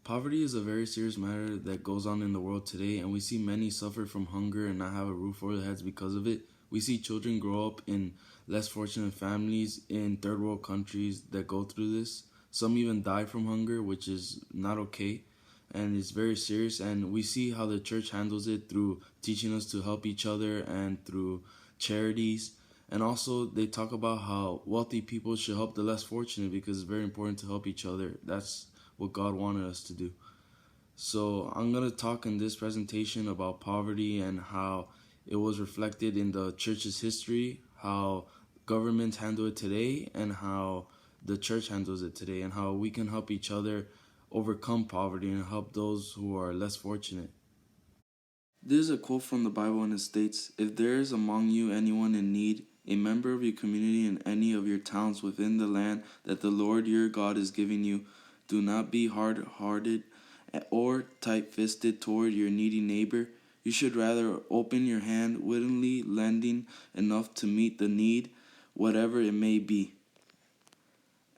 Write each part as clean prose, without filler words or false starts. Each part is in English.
Poverty is a very serious matter that goes on in the world today, and we see many suffer from hunger and not have a roof over their heads because of it. We see children grow up in less fortunate families in third world countries that go through this. Some even die from hunger, which is not okay, and it's very serious. And we see how the church handles it through teaching us to help each other and through charities. And also, they talk about how wealthy people should help the less fortunate because it's very important to help each other. That's what God wanted us to do. So I'm going to talk in this presentation about poverty and how it was reflected in the church's history, how governments handle it today, and how the church handles it today, and how we can help each other overcome poverty and help those who are less fortunate. This is a quote from the Bible, and it states, "If there is among you anyone in need, a member of your community in any of your towns within the land that the Lord your God is giving you, do not be hard-hearted or tight-fisted toward your needy neighbor. You should rather open your hand, willingly lending enough to meet the need, whatever it may be."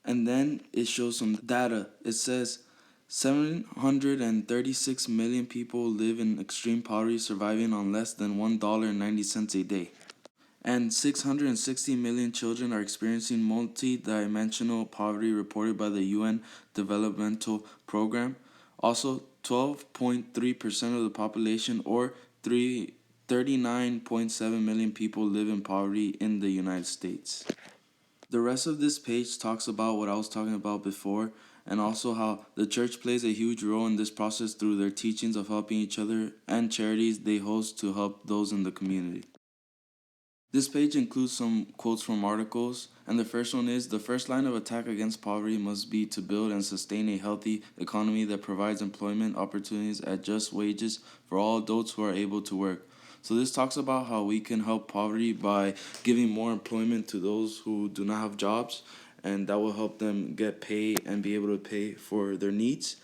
And then it shows some data. It says 736 million people live in extreme poverty, surviving on less than $1.90 a day. And 660 million children are experiencing multi-dimensional poverty reported by the UN Developmental Program. Also, 12.3% of the population, or 39.7 million people, live in poverty in the United States. The rest of this page talks about what I was talking about before, and also how the church plays a huge role in this process through their teachings of helping each other and charities they host to help those in the community. This page includes some quotes from articles, and the first one is, "The first line of attack against poverty must be to build and sustain a healthy economy that provides employment opportunities at just wages for all adults who are able to work." So this talks about how we can help poverty by giving more employment to those who do not have jobs, and that will help them get paid and be able to pay for their needs.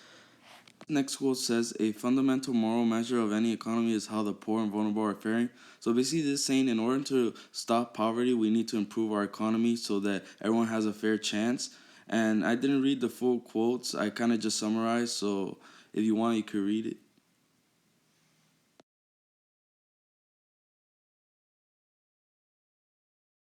Next quote says, "A fundamental moral measure of any economy is how the poor and vulnerable are faring." So basically this is saying in order to stop poverty, we need to improve our economy so that everyone has a fair chance. And I didn't read the full quotes. I kind of just summarized. So if you want, you could read it.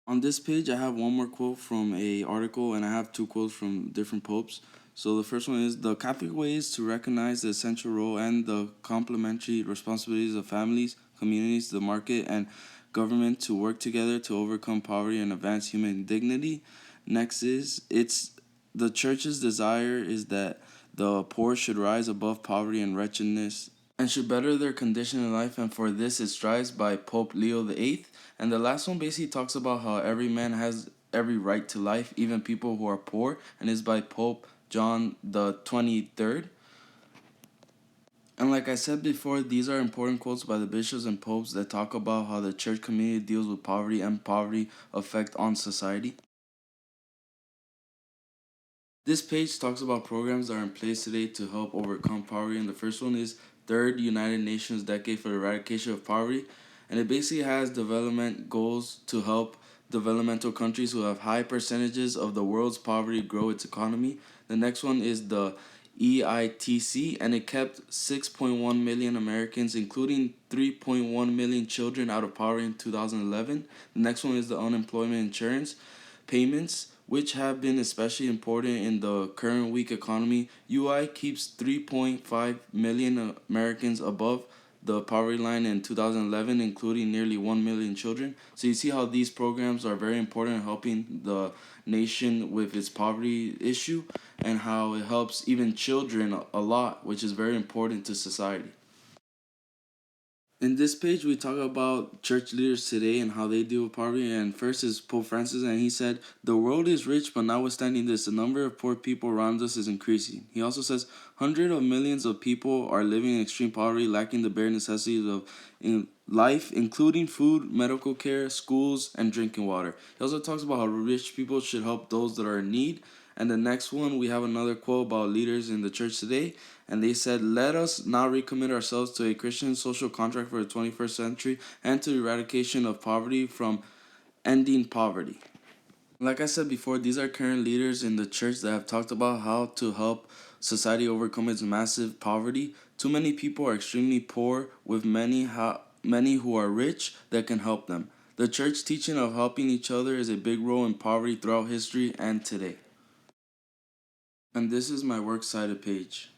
On this page, I have one more quote from a article, and I have two quotes from different popes. So the first one is, "The Catholic way is to recognize the essential role and the complementary responsibilities of families, communities, the market, and government to work together to overcome poverty and advance human dignity." Next is, "It's the church's desire is that the poor should rise above poverty and wretchedness and should better their condition in life, and for this it strives," by Pope Leo VIII. And the last one basically talks about how every man has every right to life, even people who are poor, and is by Pope John the 23rd. And like I said before, these are important quotes by the bishops and popes that talk about how the church community deals with poverty and poverty effect on society. This page talks about programs that are in place today to help overcome poverty, and the first one is Third United Nations Decade for the Eradication of Poverty, and it basically has development goals to help developmental countries who have high percentages of the world's poverty grow its economy. The next one is the EITC, and it kept 6.1 million Americans, including 3.1 million children, out of poverty in 2011. The next one is the unemployment insurance payments, which have been especially important in the current weak economy. UI keeps 3.5 million Americans above the poverty line in 2011, including nearly 1 million children. So you see how these programs are very important in helping the nation with its poverty issue, and how it helps even children a lot, which is very important to society. In this page, we talk about church leaders today and how they deal with poverty. And first is Pope Francis, and he said, "The world is rich, but notwithstanding this, the number of poor people around us is increasing." He also says, "Hundreds of millions of people are living in extreme poverty, lacking the bare necessities of in life, including food, medical care, schools, and drinking water." He also talks about how rich people should help those that are in need. And the next one, we have another quote about leaders in the church today. And they said, "Let us now recommit ourselves to a Christian social contract for the 21st century and to the eradication of poverty from ending poverty." Like I said before, these are current leaders in the church that have talked about how to help society overcome its massive poverty. Too many people are extremely poor, with many who are rich that can help them. The church teaching of helping each other is a big role in poverty throughout history and today. And this is my works cited page.